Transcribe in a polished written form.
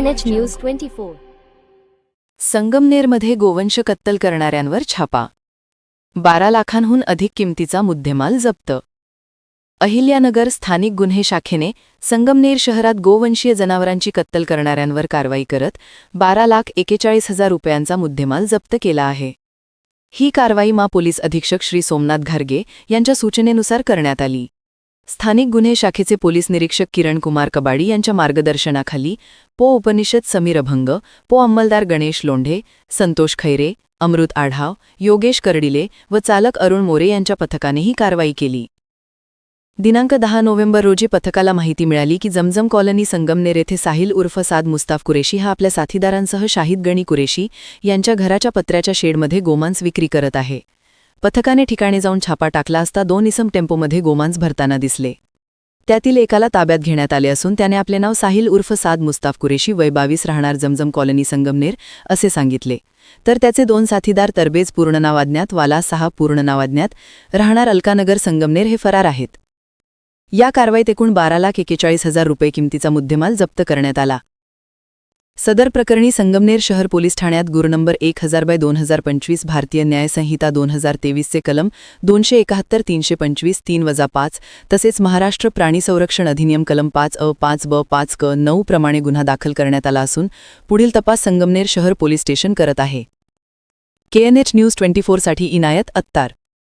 KNH news 24. संगमनेरमध्ये गोवंश कत्तल करणाऱ्यांवर छापा. 12 लाखांहून अधिक किमतीचा मुद्देमाल जप्त. अहिल्यानगर स्थानिक गुन्हे शाखेने संगमनेर शहरात गोवंशीय जनावरांची कत्तल करणाऱ्यांवर कारवाई करत 12,41,000 रुपयांचा मुद्देमाल जप्त केला आहे. ही कारवाई पोलीस अधीक्षक श्री सोमनाथ घारगे यांच्या सूचनेनुसार करण्यात आली. स्थानिक गुन्हे शाखेचे पोलीस निरीक्षक किरण कुमार कबाडी यांच्या मार्गदर्शनाखाली उपनिषद समीर अभंग, अंमलदार गणेश लोंढे, संतोष खैरे, अमृत आढाव, योगेश कर्डिले व चालक अरुण मोरे यांच्या पथकाने ही कारवाई केली. दिनांक 10 नोव्हेंबर रोजी पथकाला माहिती मिळाली की जमजम कॉलनी संगमनेर येथे साहिल उर्फ साद मुस्ताफ कुरेशी हा आपल्या साथीदारांसह शाहिद गणी कुरेशी यांच्या घराच्या पत्र्याच्या शेडमध्ये गोमांस विक्री करत आहे. पथकाने ठिकाणी जाऊन छापा टाकला असता 2 इसम टेम्पोमध्ये गोमांस भरताना दिसले. त्यातील एकाला ताब्यात घेण्यात आले असून त्याने आपले नाव साहिल उर्फ साद मुस्ताफ कुरेशी वय 22 राहणार जमजम कॉलनी संगमनेर असे सांगितले. तर त्याचे 2 साथीदार तरबेज पूर्ण नाव अज्ञात, वाला 6 पूर्ण नाव अज्ञात, राहणार अलकानगर संगमनेर हे फरार आहेत. या कारवाईत एकूण 12,41,000 रुपये किमतीचा मुद्देमाल जप्त करण्यात आला. सदर प्रकरणी संगमनेर शहर पोलीस ठाण्यात गुर नंबर 1000/2025 भारतीय न्याय संहिता 2023 चे कलम 271 325 3-5 तसेच महाराष्ट्र प्राणी संरक्षण अधिनियम कलम 5A 5B 5K 9 प्रमाणे गुन्हा दाखल करण्यात आला असून पुढील तपास संगमनेर शहर पोलीस स्टेशन करत आहे. KNH न्यूज 24 साठी इनायत अत्तार.